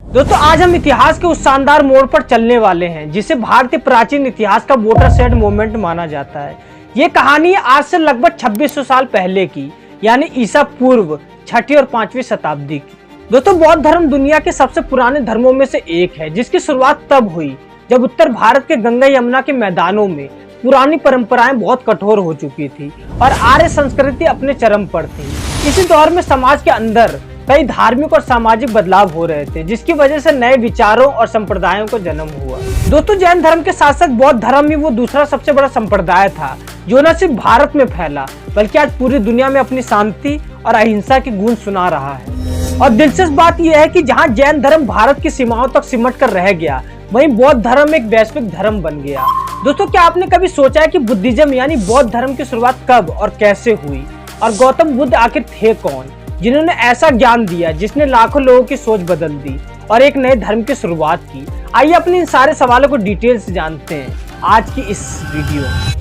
दोस्तों आज हम इतिहास के उस शानदार मोड़ पर चलने वाले हैं जिसे भारतीय प्राचीन इतिहास का वॉटरशेड मोमेंट माना जाता है। ये कहानी आज से लगभग 2600 साल पहले की, यानी ईसा पूर्व 6वीं और 5वीं शताब्दी की। दोस्तों बौद्ध धर्म दुनिया के सबसे पुराने धर्मों में से एक है, जिसकी शुरुआत तब हुई जब उत्तर भारत के गंगा यमुना के मैदानों में पुरानी परंपराएं बहुत कठोर हो चुकी थी और आर्य संस्कृति अपने चरम पर थी। इसी दौर में समाज के अंदर कई धार्मिक और सामाजिक बदलाव हो रहे थे, जिसकी वजह से नए विचारों और संप्रदायों को जन्म हुआ। दोस्तों जैन धर्म के साथ साथ बौद्ध धर्म ही वो दूसरा सबसे बड़ा संप्रदाय था जो न सिर्फ भारत में फैला बल्कि आज पूरी दुनिया में अपनी शांति और अहिंसा की गूंज सुना रहा है। और दिलचस्प बात यह है कि जहाँ जैन धर्म भारत की सीमाओं तक सिमट कर रह गया, वहीं बौद्ध धर्म एक वैश्विक धर्म बन गया। दोस्तों क्या आपने कभी सोचा है कि बुद्धिज्म यानी बौद्ध धर्म की शुरुआत कब और कैसे हुई, और गौतम बुद्ध आखिर थे कौन जिन्होंने ऐसा ज्ञान दिया जिसने लाखों लोगों की सोच बदल दी और एक नए धर्म की शुरुआत की। आइए अपने इन सारे सवालों को डिटेल से जानते हैं आज की इस वीडियो में।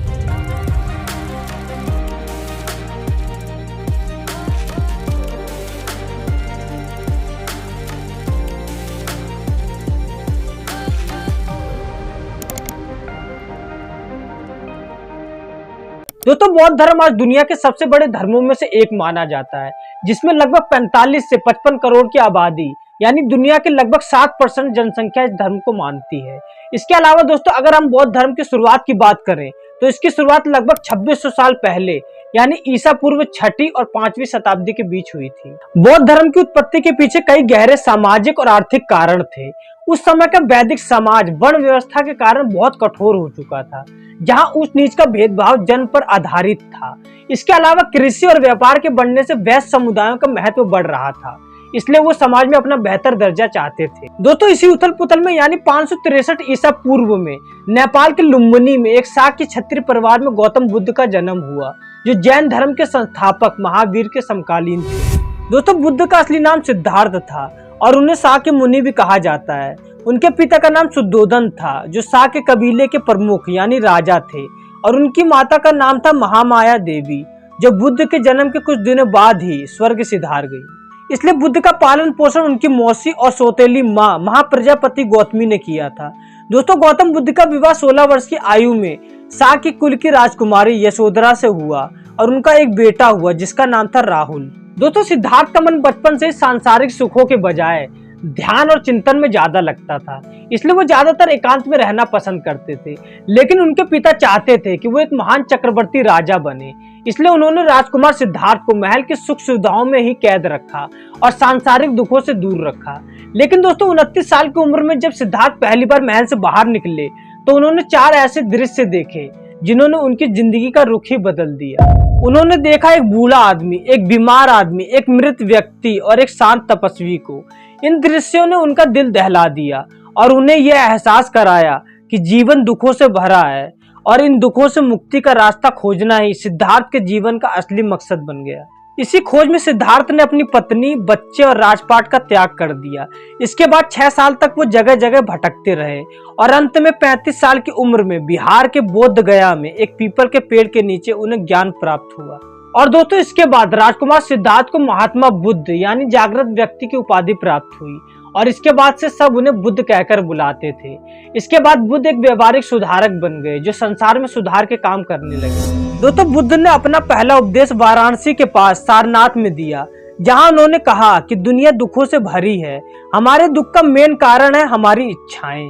दोस्तों बौद्ध धर्म आज दुनिया के सबसे बड़े धर्मों में से एक माना जाता है, जिसमें लगभग 45 से 55 करोड़ की आबादी यानी दुनिया के लगभग 7% जनसंख्या इस धर्म को मानती है। इसके अलावा दोस्तों अगर हम बौद्ध धर्म की शुरुआत की बात करें तो इसकी शुरुआत लगभग 2600 साल पहले यानी ईसा पूर्व 6वीं और 5वीं शताब्दी के बीच हुई थी। बौद्ध धर्म की उत्पत्ति के पीछे कई गहरे सामाजिक और आर्थिक कारण थे। उस समय का वैदिक समाज वर्ण व्यवस्था के कारण बहुत कठोर हो चुका था, जहां ऊंच नीच का भेदभाव जन्म पर आधारित था। इसके अलावा कृषि और व्यापार के बढ़ने से वैश्य समुदायों का महत्व बढ़ रहा था, इसलिए वो समाज में अपना बेहतर दर्जा चाहते थे। दोस्तों इसी उथल पुथल में यानी 563 ईसा पूर्व में नेपाल के लुम्बिनी में एक शाक्य क्षत्रिय परिवार में गौतम बुद्ध का जन्म हुआ, जो जैन धर्म के संस्थापक महावीर के समकालीन थे। दोस्तों बुद्ध का असली नाम सिद्धार्थ था और उन्हें शाक्य मुनि भी कहा जाता है। उनके पिता का नाम शुद्धोधन था, जो शाक्य कबीले के प्रमुख यानी राजा थे, और उनकी माता का नाम था महामाया देवी, जो बुद्ध के जन्म के कुछ दिनों बाद ही स्वर्ग सिधार गई। इसलिए बुद्ध का पालन पोषण उनकी मौसी और सौतेली माँ महाप्रजापति गौतमी ने किया था। दोस्तों गौतम बुद्ध का विवाह 16 वर्ष की आयु में शाक्य कुल की राजकुमारी यशोधरा से हुआ और उनका एक बेटा हुआ जिसका नाम था राहुल। दोस्तों सिद्धार्थ का मन बचपन से सांसारिक सुखों के बजाय ध्यान और चिंतन में ज्यादा लगता था, इसलिए वो ज्यादातर एकांत में रहना पसंद करते थे। लेकिन उनके पिता चाहते थे कि वो एक महान चक्रवर्ती राजा बने, इसलिए उन्होंने राजकुमार सिद्धार्थ को महल की सुख सुविधाओं में ही कैद रखा और सांसारिक दुखों से दूर रखा। लेकिन दोस्तों 29 साल की उम्र में जब सिद्धार्थ पहली बार महल से बाहर निकले तो उन्होंने 4 ऐसे दृश्य देखे जिन्होंने उनकी जिंदगी का रुख ही बदल दिया। उन्होंने देखा एक बूढ़ा आदमी, एक बीमार आदमी, एक मृत व्यक्ति और एक शांत तपस्वी को। इन दृश्यों ने उनका दिल दहला दिया और उन्हें यह एहसास कराया कि जीवन दुखों से भरा है और इन दुखों से मुक्ति का रास्ता खोजना ही सिद्धार्थ के जीवन का असली मकसद बन गया। इसी खोज में सिद्धार्थ ने अपनी पत्नी, बच्चे और राजपाट का त्याग कर दिया। इसके बाद 6 साल तक वो जगह जगह भटकते रहे और अंत में 35 साल की उम्र में बिहार के बोध गया में एक पीपल के पेड़ के नीचे उन्हें ज्ञान प्राप्त हुआ। और दोस्तों इसके बाद राजकुमार सिद्धार्थ को महात्मा बुद्ध यानी जागृत व्यक्ति की उपाधि प्राप्त हुई और इसके बाद से सब उन्हें बुद्ध कहकर बुलाते थे। इसके बाद बुद्ध एक व्यवहारिक सुधारक बन गए जो संसार में सुधार के काम करने लगे। दोस्तों बुद्ध ने अपना पहला उपदेश वाराणसी के पास सारनाथ में दिया, जहां उन्होंने कहा कि दुनिया दुखों से भरी है, हमारे दुख का मेन कारण है हमारी इच्छाएं।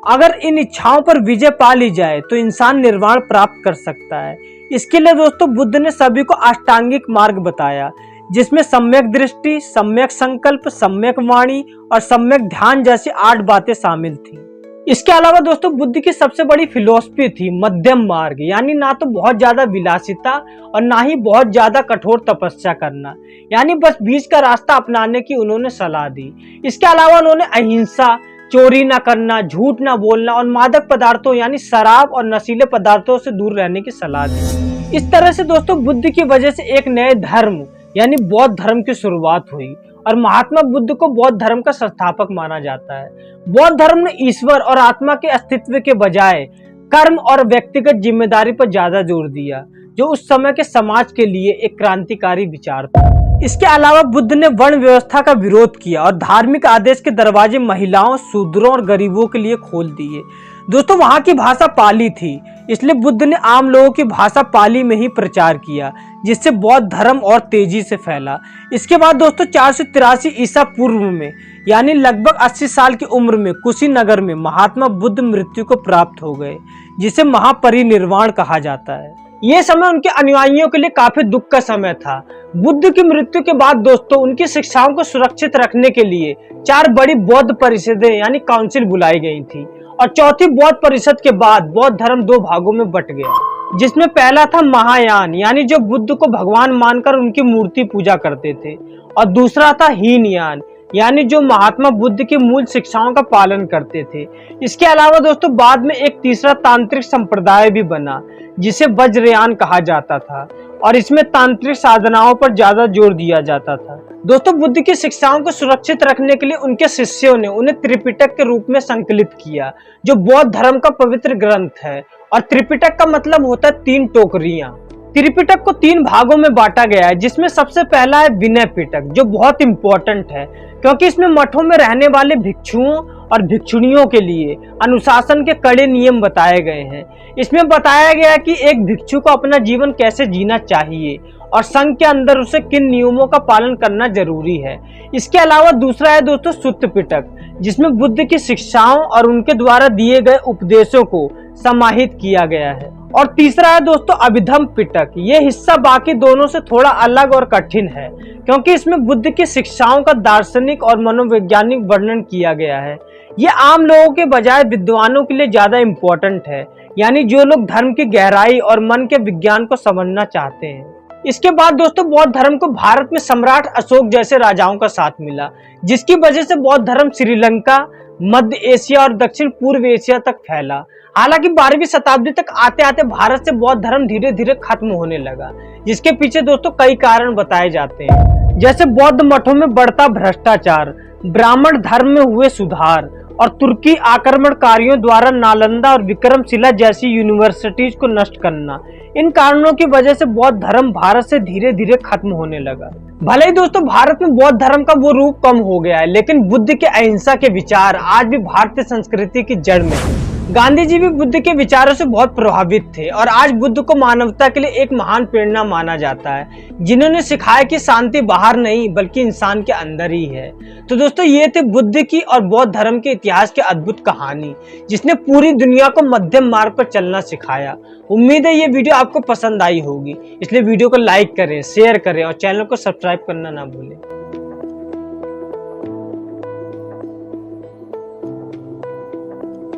अगर इन इच्छाओं पर विजय पा ली जाए तो इंसान निर्वाण प्राप्त कर सकता है। इसके लिए दोस्तों बुद्ध ने सभी को अष्टांगिक मार्ग बताया, जिसमें सम्यक दृष्टि, सम्यक संकल्प, सम्यक वाणी और सम्यक ध्यान जैसी 8 बातें शामिल थी। इसके अलावा दोस्तों बुद्ध की सबसे बड़ी फिलॉसफी थी मध्यम मार्ग, यानी ना तो बहुत ज्यादा विलासिता और ना ही बहुत ज्यादा कठोर तपस्या करना, यानी बस बीच का रास्ता अपनाने की उन्होंने सलाह दी। इसके अलावा उन्होंने अहिंसा, चोरी ना करना, झूठ ना बोलना और मादक पदार्थों यानी शराब और नशीले पदार्थों से दूर रहने की सलाह दी। इस तरह से दोस्तों बुद्ध की वजह से एक नए धर्म यानी बौद्ध धर्म की शुरुआत हुई और महात्मा बुद्ध को बौद्ध धर्म का संस्थापक माना जाता है। बौद्ध धर्म ने ईश्वर और आत्मा के अस्तित्व के बजाय कर्म और व्यक्तिगत जिम्मेदारी पर ज्यादा जोर दिया। जो उस समय के समाज के लिए एक क्रांतिकारी विचार था। इसके अलावा बुद्ध ने वर्ण व्यवस्था का विरोध किया और धार्मिक आदेश के दरवाजे महिलाओं, शूद्रों और गरीबों के लिए खोल दिए। दोस्तों वहां की भाषा पाली थी, इसलिए बुद्ध ने आम लोगों की भाषा पाली में ही प्रचार किया, जिससे बौद्ध धर्म और तेजी से फैला। इसके बाद दोस्तों 483 ईसा पूर्व में यानी लगभग 80 साल की उम्र में कुशीनगर में महात्मा बुद्ध मृत्यु को प्राप्त हो गए, जिसे महापरिनिर्वाण कहा जाता है। ये समय उनके अनुयायियों के लिए काफी दुख का समय था। बुद्ध की मृत्यु के बाद दोस्तों उनकी शिक्षाओं को सुरक्षित रखने के लिए 4 बड़ी बौद्ध परिषदें यानी काउंसिल बुलाई गई थी और चौथी बौद्ध परिषद के बाद बौद्ध धर्म 2 भागों में बंट गया, जिसमें पहला था महायान यानी जो बुद्ध को भगवान मानकर उनकी मूर्ति पूजा करते थे, और दूसरा था हीनयान यानी जो महात्मा बुद्ध की मूल शिक्षाओं का पालन करते थे। इसके अलावा दोस्तों बाद में एक तीसरा तांत्रिक संप्रदाय भी बना, जिसे वज्रयान कहा जाता था, और इसमें तांत्रिक साधनाओं पर ज्यादा जोर दिया जाता था। दोस्तों बुद्ध की शिक्षाओं को सुरक्षित रखने के लिए उनके शिष्यों ने उन्हें त्रिपिटक के रूप में संकलित किया, जो बौद्ध धर्म का पवित्र ग्रंथ है। और त्रिपिटक का मतलब होता है 3 टोकरियां। त्रिपिटक को 3 भागों में बांटा गया है, जिसमें सबसे पहला है विनय पिटक, जो बहुत इंपॉर्टेंट है क्योंकि इसमें मठों में रहने वाले भिक्षुओं और भिक्षुणियों के लिए अनुशासन के कड़े नियम बताए गए हैं। इसमें बताया गया है कि एक भिक्षु को अपना जीवन कैसे जीना चाहिए और संघ के अंदर उसे किन नियमों का पालन करना जरूरी है। इसके अलावा दूसरा है दोस्तों सुत्त पिटक, जिसमें बुद्ध की शिक्षाओं और उनके द्वारा दिए गए उपदेशों को समाहित किया गया है। और तीसरा है दोस्तों अभिधम पिटक। ये हिस्सा बाकी दोनों से थोड़ा अलग और कठिन है क्योंकि इसमें बुद्ध की शिक्षाओं का दार्शनिक और मनोवैज्ञानिक वर्णन किया गया है। ये आम लोगों के बजाय विद्वानों के लिए ज्यादा इम्पोर्टेंट है, यानी जो लोग धर्म की गहराई और मन के विज्ञान को समझना चाहते हैं। इसके बाद दोस्तों बौद्ध धर्म को भारत में सम्राट अशोक जैसे राजाओं का साथ मिला, जिसकी वजह से बौद्ध धर्म श्रीलंका, मध्य एशिया और दक्षिण पूर्व एशिया तक फैला। हालांकि 12वीं शताब्दी तक आते आते भारत से बौद्ध धर्म धीरे धीरे खत्म होने लगा, जिसके पीछे दोस्तों कई कारण बताए जाते हैं, जैसे बौद्ध मठों में बढ़ता भ्रष्टाचार, ब्राह्मण धर्म में हुए सुधार और तुर्की आक्रमणकारियों द्वारा नालंदा और विक्रमशिला जैसी यूनिवर्सिटीज को नष्ट करना। इन कारणों की वजह से बौद्ध धर्म भारत से धीरे धीरे खत्म होने लगा। भले ही दोस्तों भारत में बौद्ध धर्म का वो रूप कम हो गया है, लेकिन बुद्ध के अहिंसा के विचार आज भी भारतीय संस्कृति की जड़ में है। गांधी जी भी बुद्ध के विचारों से बहुत प्रभावित थे और आज बुद्ध को मानवता के लिए एक महान प्रेरणा माना जाता है, जिन्होंने सिखाया कि शांति बाहर नहीं बल्कि इंसान के अंदर ही है। तो दोस्तों ये थे बुद्ध की और बौद्ध धर्म के इतिहास की अद्भुत कहानी, जिसने पूरी दुनिया को मध्यम मार्ग पर चलना सिखाया। उम्मीद है ये वीडियो आपको पसंद आई होगी, इसलिए वीडियो को लाइक करें, शेयर करें और चैनल को सब्सक्राइब करना ना भूलें।